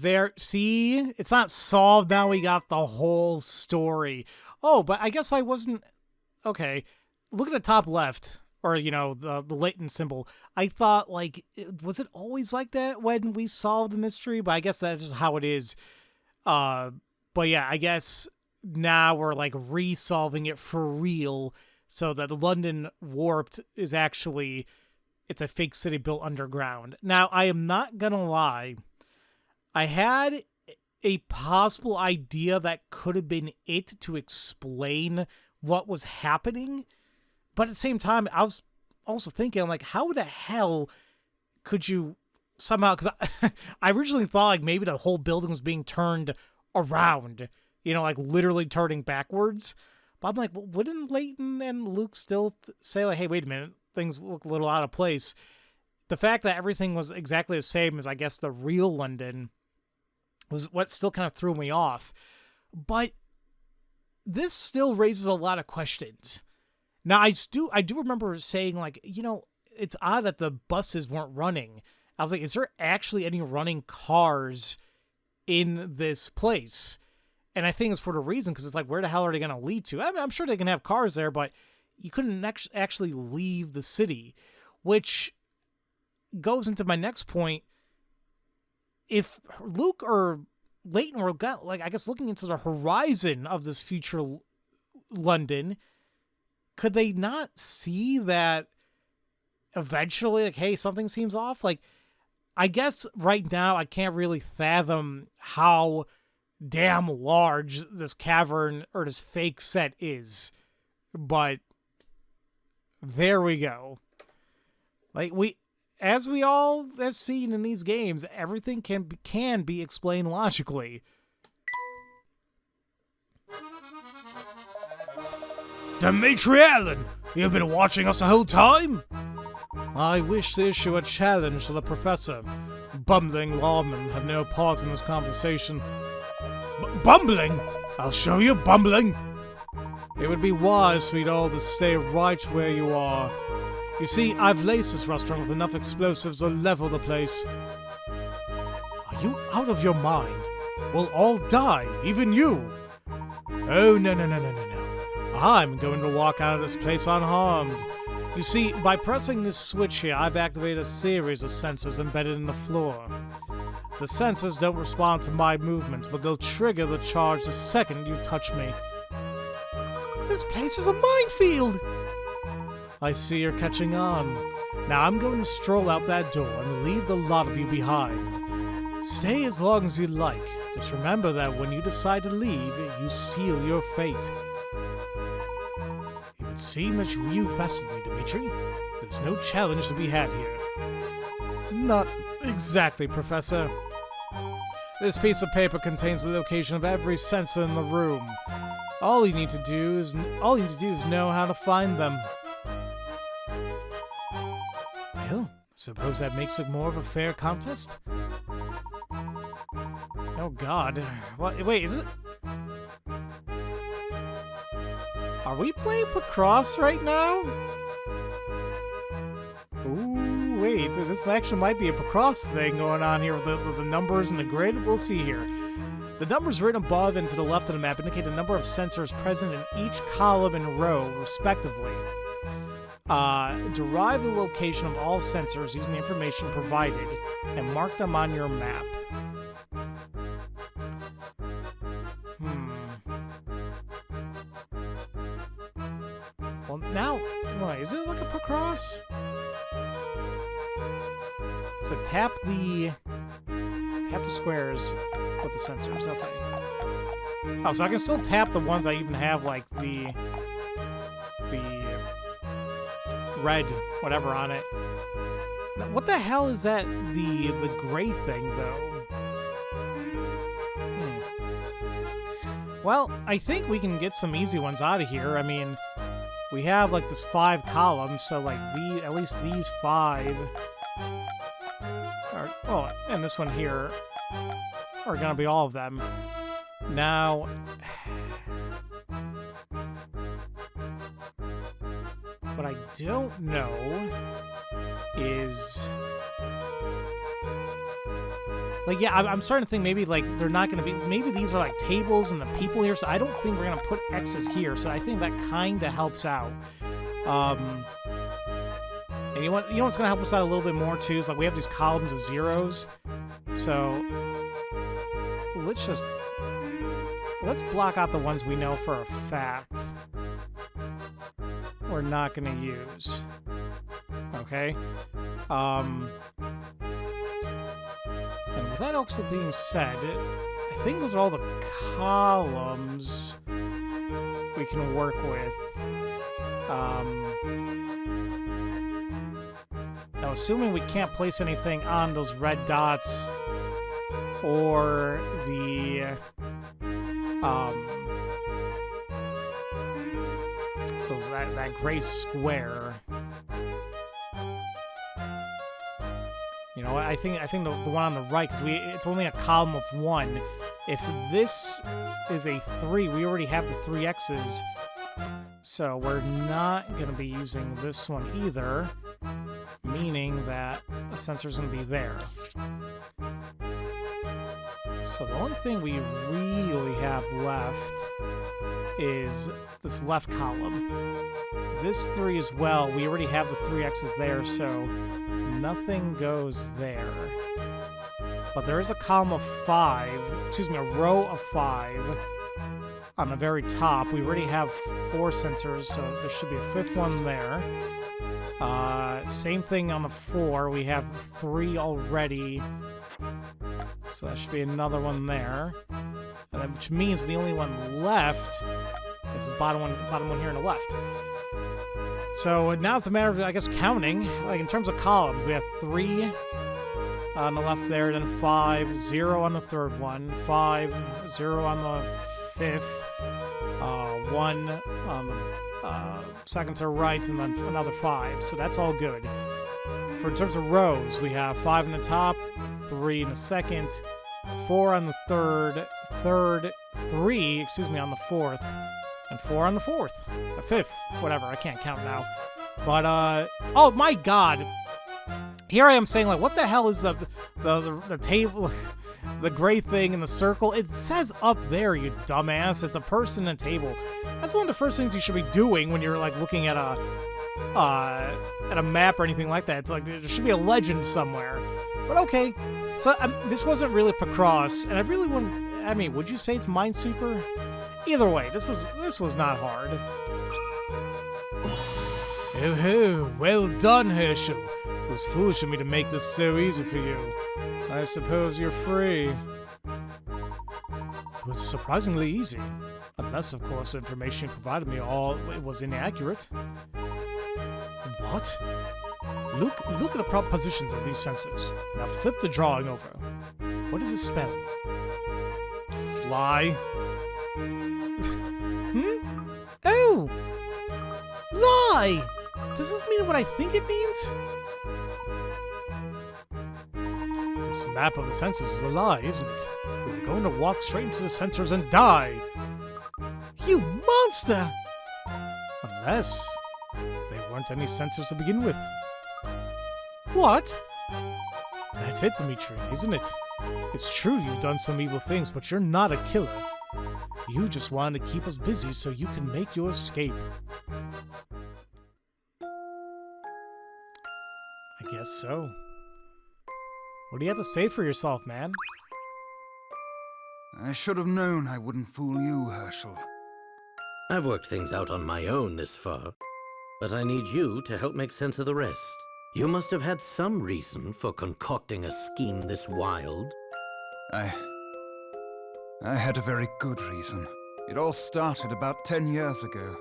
there. See, it's not solved. Now we got the whole story. Oh, but I guess I wasn't okay. Look at the top left, or the Layton symbol. I thought like, was it always like that when we solved the mystery? But I guess that's just how it is. But yeah, I guess now we're like re-solving it for real. So that London Warped is actually. It's a fake city built underground. Now, I am not gonna lie. I had a possible idea that could have been it to explain what was happening. But at the same time, I was also thinking, I'm like, how the hell could you somehow... Because I originally thought like maybe the whole building was being turned around. Like literally turning backwards. But I'm like, well, wouldn't Layton and Luke still say like, hey, wait a minute. Things look a little out of place. The fact that everything was exactly the same as, I guess, the real London was what still kind of threw me off. But this still raises a lot of questions. Now, I do remember saying, like, it's odd that the buses weren't running. I was like, is there actually any running cars in this place? And I think it's for the reason, because it's like, where the hell are they going to lead to? I mean, I'm sure they can have cars there, but you couldn't actually leave the city, which goes into my next point. If Luke or Layton were, I guess, looking into the horizon of this future London, could they not see that eventually, like, hey, something seems off? Like, I guess right now I can't really fathom how damn large this cavern or this fake set is, but there we go. Like as we all have seen in these games, everything can be explained logically. Dimitri Allen, you've been watching us the whole time? I wish to issue a challenge to the professor. Bumbling lawmen have no part in this conversation. Bumbling? I'll show you bumbling. It would be wise for you all to stay right where you are. You see, I've laced this restaurant with enough explosives to level the place. Are you out of your mind? We'll all die, even you. Oh, no. I'm going to walk out of this place unharmed. You see, by pressing this switch here, I've activated a series of sensors embedded in the floor. The sensors don't respond to my movement, but they'll trigger the charge the second you touch me. This place is a minefield! I see you're catching on. Now I'm going to stroll out that door and leave the lot of you behind. Stay as long as you like. Just remember that when you decide to leave, you seal your fate. It would seem that you've bested me, Dimitri. There's no challenge to be had here. Not exactly, Professor. This piece of paper contains the location of every sensor in the room. All you need to do is know how to find them. Well, suppose that makes it more of a fair contest? Oh God. What, wait, is it? Are we playing Pacross right now? Ooh, wait, this actually might be a Pacross thing going on here with the numbers and the grid. We'll see here. The numbers written above and to the left of the map indicate the number of sensors present in each column and row, respectively. Derive the location of all sensors using the information provided and mark them on your map. Well, now, what, is it like a Pacross? So tap the squares with the sensors, okay. Oh, so I can still tap the ones I even have, like, the red whatever on it. Now, what the hell is that, the gray thing, though? Well, I think we can get some easy ones out of here. I mean, we have, like, this 5 columns, so, like, at least these 5... Oh, and this one here are gonna be all of them. Now, what I don't know is Like, yeah, I'm starting to think maybe, like, they're not going to be... Maybe these are, like, tables and the people here, so I don't think we're going to put X's here, so I think that kind of helps out. And you know what's going to help us out a little bit more, too, is, like, we have these columns of zeros, so let's block out the ones we know for a fact we're not going to use. Okay? And with that also being said, I think those are all the columns we can work with. Now, assuming we can't place anything on those red dots or the that gray square. You know, I think the one on the right, because it's only a column of 1. If this is a 3, we already have the 3 X's, so we're not going to be using this one either, meaning that the sensor's going to be there. So the only thing we really have left is this left column. This 3 as well, we already have the 3 X's there, so nothing goes there. But there is a column of 5, a row of 5 on the very top. We already have 4 sensors, so there should be a 5th one there. Same thing on the 4, we have 3 already. So that should be another one there. Which means the only one left is the bottom one here on the left. So now it's a matter of, I guess, counting. Like, in terms of columns, we have 3 on the left there, then 5, 0 on the 3rd one, 5, 0 on the 5th, 1 on the second to right, and then another 5. So that's all good. For in terms of rows, we have 5 in the top, 3 in the second, 4 on the third, 3 on the 4th, and 4 on the 4th. A 5th, whatever, I can't count now. But, oh my god! Here I am saying, like, what the hell is the table, the gray thing in the circle? It says up there, you dumbass. It's a person and a table. That's one of the first things you should be doing when you're, like, looking at a map or anything like that. It's like, there should be a legend somewhere. But okay. So, this wasn't really Picross, and I really wouldn't... I mean, would you say it's Minesweeper? Either way, this was not hard. Oh, well done, Herschel. It was foolish of me to make this so easy for you. I suppose you're free. It was surprisingly easy. Unless, of course, the information you provided me it was inaccurate. What? Look at the positions of these sensors. Now flip the drawing over. What does it spell? Fly. Oh! Lie! Does this mean what I think it means? This map of the sensors is a lie, isn't it? We're going to walk straight into the sensors and die. You monster! Unless there weren't any sensors to begin with. What? That's it, Dimitri, isn't it? It's true you've done some evil things, but you're not a killer. You just wanted to keep us busy so you can make your escape. I guess so. What do you have to say for yourself, man? I should have known I wouldn't fool you, Herschel. I've worked things out on my own this far, but I need you to help make sense of the rest. You must have had some reason for concocting a scheme this wild. I had a very good reason. It all started about 10 years ago.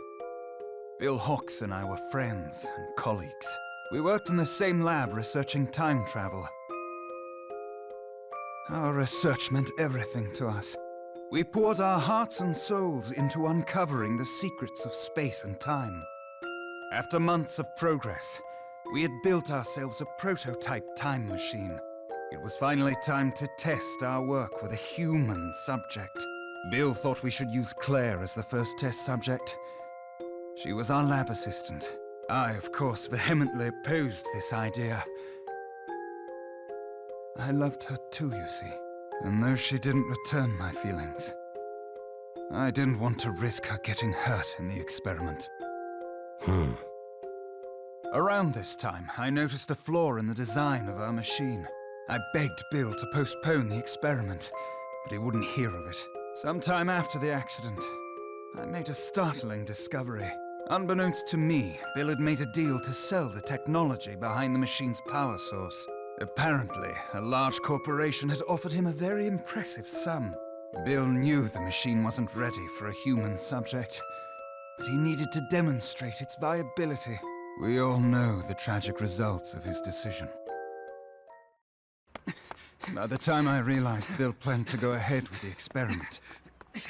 Bill Hawks and I were friends and colleagues. We worked in the same lab researching time travel. Our research meant everything to us. We poured our hearts and souls into uncovering the secrets of space and time. After months of progress, we had built ourselves a prototype time machine. It was finally time to test our work with a human subject. Bill thought we should use Claire as the first test subject. She was our lab assistant. I, of course, vehemently opposed this idea. I loved her too, you see. And though she didn't return my feelings, I didn't want to risk her getting hurt in the experiment. Around this time, I noticed a flaw in the design of our machine. I begged Bill to postpone the experiment, but he wouldn't hear of it. Sometime after the accident, I made a startling discovery. Unbeknownst to me, Bill had made a deal to sell the technology behind the machine's power source. Apparently, a large corporation had offered him a very impressive sum. Bill knew the machine wasn't ready for a human subject, but he needed to demonstrate its viability. We all know the tragic results of his decision. By the time I realized Bill planned to go ahead with the experiment, it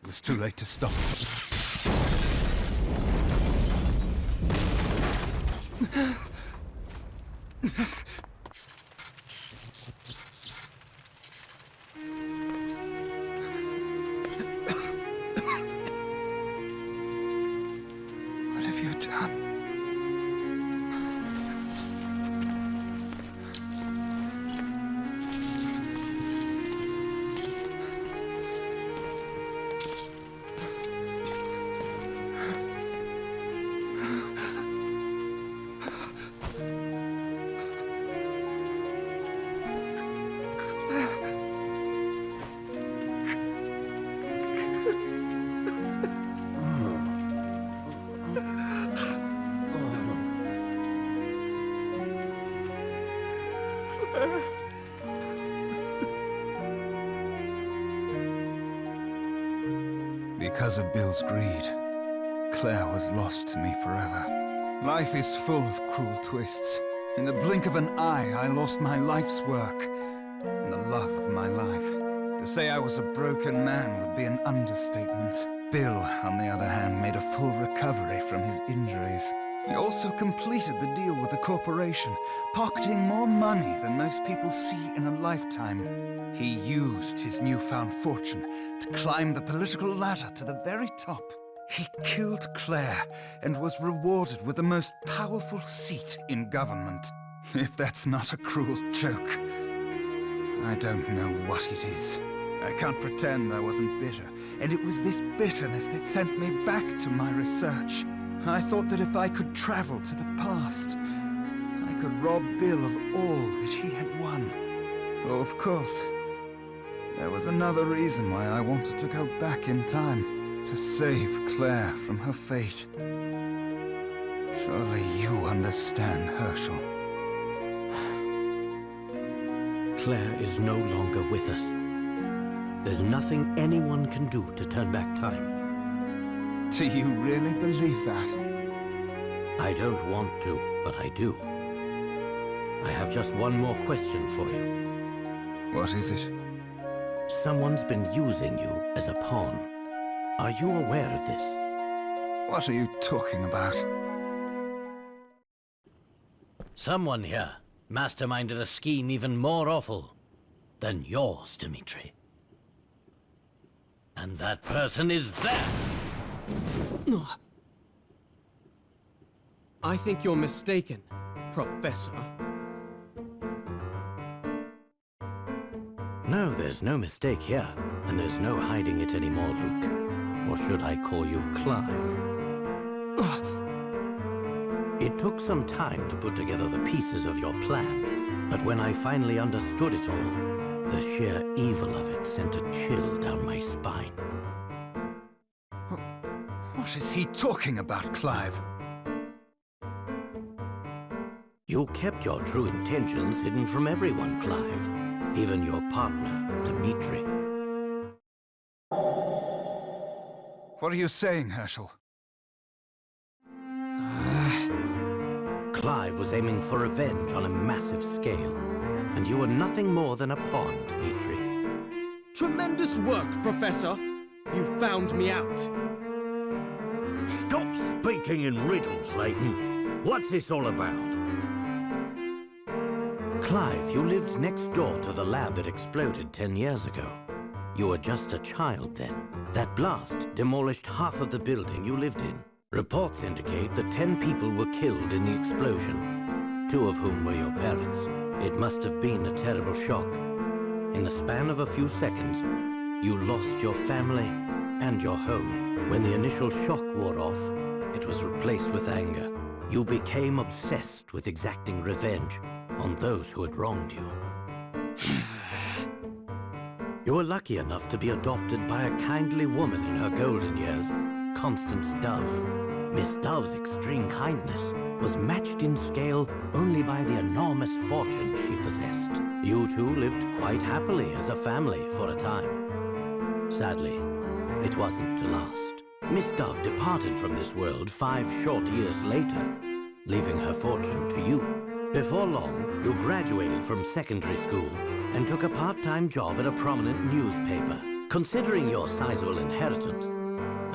was too late to stop. What have you done? Because of Bill's greed, Claire was lost to me forever. Life is full of cruel twists. In the blink of an eye, I lost my life's work and the love of my life. To say I was a broken man would be an understatement. Bill, on the other hand, made a full recovery from his injuries. He also completed the deal with the corporation, pocketing more money than most people see in a lifetime. He used his newfound fortune to climb the political ladder to the very top. He killed Claire and was rewarded with the most powerful seat in government. If that's not a cruel joke, I don't know what it is. I can't pretend I wasn't bitter, and it was this bitterness that sent me back to my research. I thought that if I could travel to the past, I could rob Bill of all that he had won. Oh, of course, there was another reason why I wanted to go back in time, to save Claire from her fate. Surely you understand, Herschel. Claire is no longer with us. There's nothing anyone can do to turn back time. Do you really believe that? I don't want to, but I do. I have just one more question for you. What is it? Someone's been using you as a pawn. Are you aware of this? What are you talking about? Someone here masterminded a scheme even more awful than yours, Dmitri. And that person is there! I think you're mistaken, Professor. No, there's no mistake here. And there's no hiding it anymore, Luke. Or should I call you Clive? It took some time to put together the pieces of your plan. But when I finally understood it all, the sheer evil of it sent a chill down my spine. What is he talking about, Clive? You kept your true intentions hidden from everyone, Clive. Even your partner, Dmitri. What are you saying, Herschel? Clive was aiming for revenge on a massive scale. And you were nothing more than a pawn, Dmitri. Tremendous work, Professor! You found me out. Stop speaking in riddles, Layton. What's this all about? Clive, you lived next door to the lab that exploded 10 years ago. You were just a child then. That blast demolished half of the building you lived in. Reports indicate that 10 people were killed in the explosion, 2 of whom were your parents. It must have been a terrible shock. In the span of a few seconds, you lost your family and your home. When the initial shock wore off, it was replaced with anger. You became obsessed with exacting revenge on those who had wronged you. You were lucky enough to be adopted by a kindly woman in her golden years, Constance Dove. Miss Dove's extreme kindness was matched in scale only by the enormous fortune she possessed. You two lived quite happily as a family for a time. Sadly, it wasn't to last. Miss Dove departed from this world 5 short years later, leaving her fortune to you. Before long, you graduated from secondary school and took a part-time job at a prominent newspaper. Considering your sizable inheritance,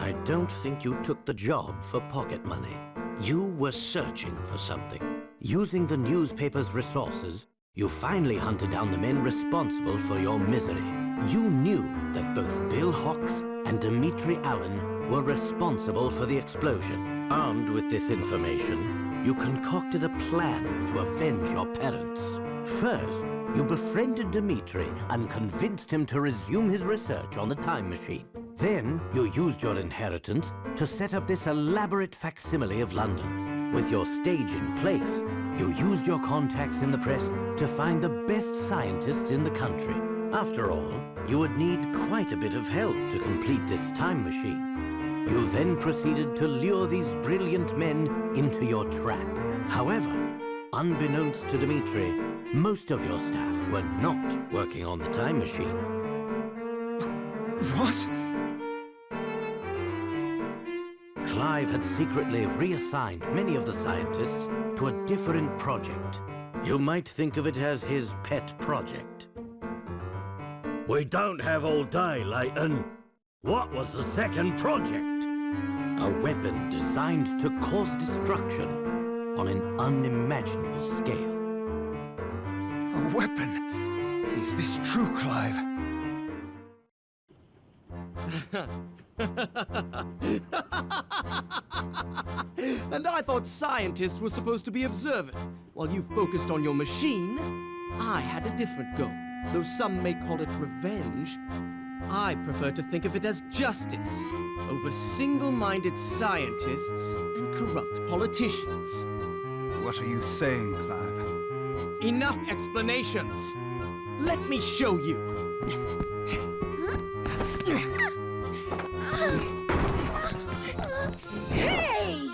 I don't think you took the job for pocket money. You were searching for something. Using the newspaper's resources, you finally hunted down the men responsible for your misery. You knew that both Bill Hawks and Dimitri Allen were responsible for the explosion. Armed with this information, you concocted a plan to avenge your parents. First, you befriended Dimitri and convinced him to resume his research on the time machine. Then, you used your inheritance to set up this elaborate facsimile of London. With your stage in place, you used your contacts in the press to find the best scientists in the country. After all, you would need quite a bit of help to complete this time machine. You then proceeded to lure these brilliant men into your trap. However, unbeknownst to Dimitri, most of your staff were not working on the time machine. What? Clive had secretly reassigned many of the scientists to a different project. You might think of it as his pet project. We don't have all day, Layton. What was the second project? A weapon designed to cause destruction on an unimaginable scale. A weapon? Is this true, Clive? And I thought scientists were supposed to be observant. While you focused on your machine, I had a different goal. Though some may call it revenge, I prefer to think of it as justice over single-minded scientists and corrupt politicians. What are you saying, Clive? Enough explanations. Let me show you. Hey!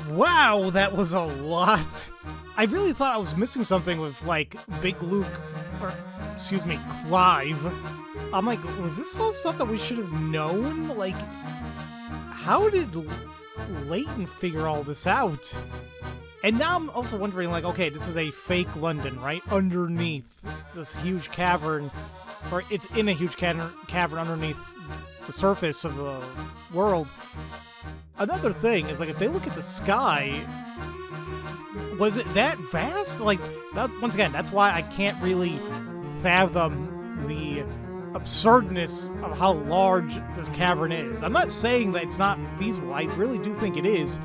Wow, that was a lot. I really thought I was missing something with, like, Big Luke, or, excuse me, Clive. I'm like, was this all stuff that we should have known? Like, how did Layton figure all this out? And now I'm also wondering, like, okay, this is a fake London, right? Underneath this huge cavern, or it's in a huge cavern underneath the surface of the world. Another thing is, like, if they look at the sky, was it that vast? Like, once again, that's why I can't really fathom the absurdness of how large this cavern is. I'm not saying that it's not feasible. I really do think it is.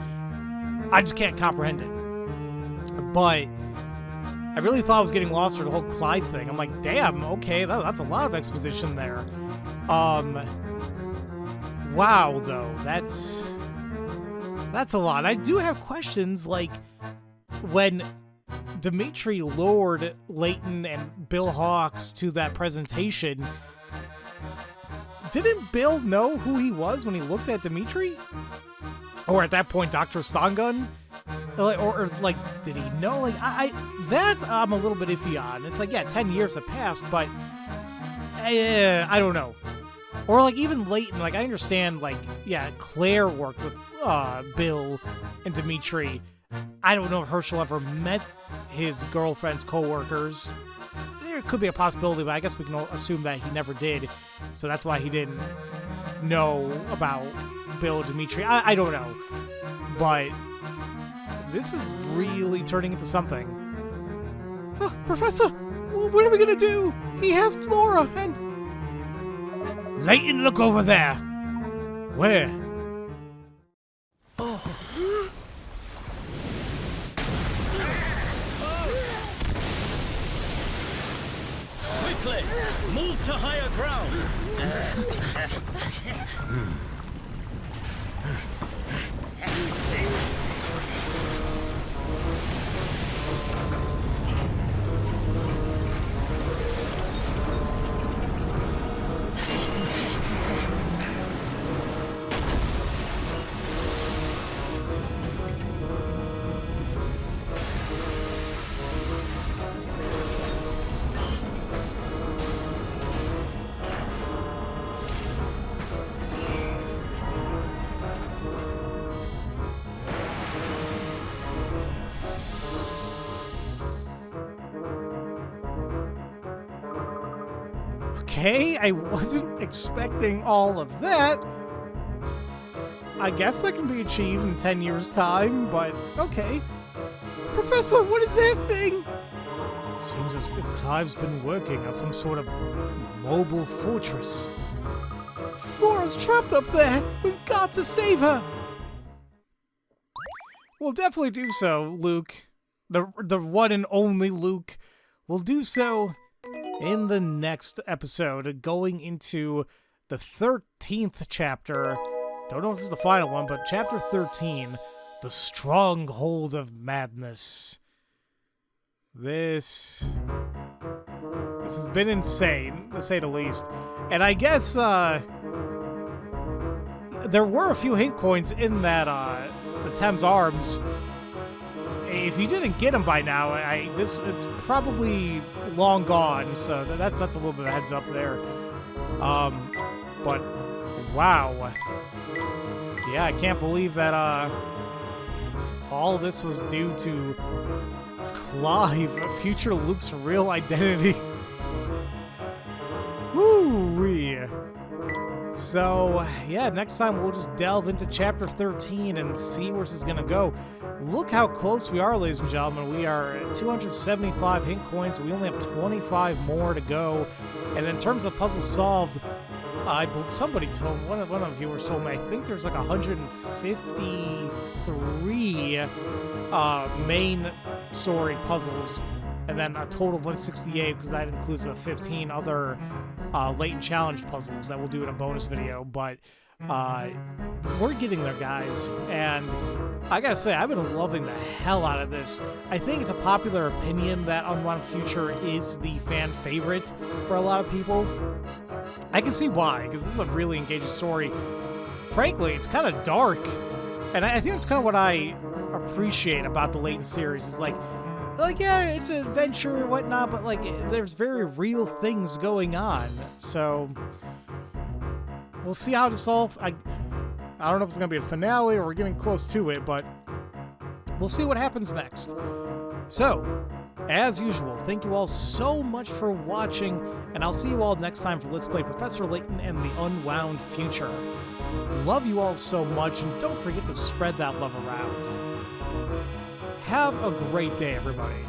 I just can't comprehend it. But I really thought I was getting lost for the whole Clive thing. I'm like, damn, okay, that's a lot of exposition there. Wow, though, that's a lot. I do have questions, like, when Dimitri lured Layton and Bill Hawks to that presentation, didn't Bill know who he was when he looked at Dimitri? Or at that point, Dr. Stongun? Or like, did he know? Like, that I'm a little bit iffy on. It's like, yeah, 10 years have passed, but I don't know. Or, like, even Layton, like, I understand, like, yeah, Claire worked with Bill and Dimitri. I don't know if Herschel ever met his girlfriend's co-workers. it could be a possibility, but I guess we can assume that he never did. So that's why he didn't know about Bill Dimitri. I don't know. But this is really turning into something. Professor, what are we gonna do? He has Flora and... Layton, look over there. Where? Quickly! Move to higher ground! Okay, I wasn't expecting all of that. I guess that can be achieved in 10 years' time, but okay. Professor, what is that thing? It seems as if Clive's been working on some sort of mobile fortress. Flora's trapped up there. We've got to save her. We'll definitely do so, Luke. The one and only Luke. We'll do so in the next episode, going into the 13th chapter. Don't know if this is the final one, but chapter 13, The Stronghold of Madness. This has been insane, to say the least. And I guess there were a few hint coins in that the Thames Arms. If you didn't get them by now, it's probably long gone. So that's a little bit of a heads up there. But wow, yeah, I can't believe that all this was due to Clive, future Luke's real identity. Woo-wee. So, yeah, next time we'll just delve into Chapter 13 and see where this is going to go. Look how close we are, ladies and gentlemen. We are at 275 hint coins. We only have 25 more to go. And in terms of puzzles solved, somebody told, one of the viewers told me, I think there's like 153 main story puzzles, and then a total of 168, because that includes the 15 other Layton challenge puzzles that we'll do in a bonus video. But we're getting there, guys, and I gotta say, I've been loving the hell out of this. I think it's a popular opinion that Unwound Future is the fan favorite for a lot of people. I can see why, because this is a really engaging story. Frankly, it's kind of dark, and I think that's kind of what I appreciate about the Layton series. Is like, yeah, it's an adventure and whatnot, but like, there's very real things going on. So we'll see how this all. I don't know if it's gonna be a finale or we're getting close to it, but we'll see what happens next. So, as usual, thank you all so much for watching, and I'll see you all next time for Let's Play Professor Layton and the Unwound Future. Love you all so much, and don't forget to spread that love around. Have a great day, everybody.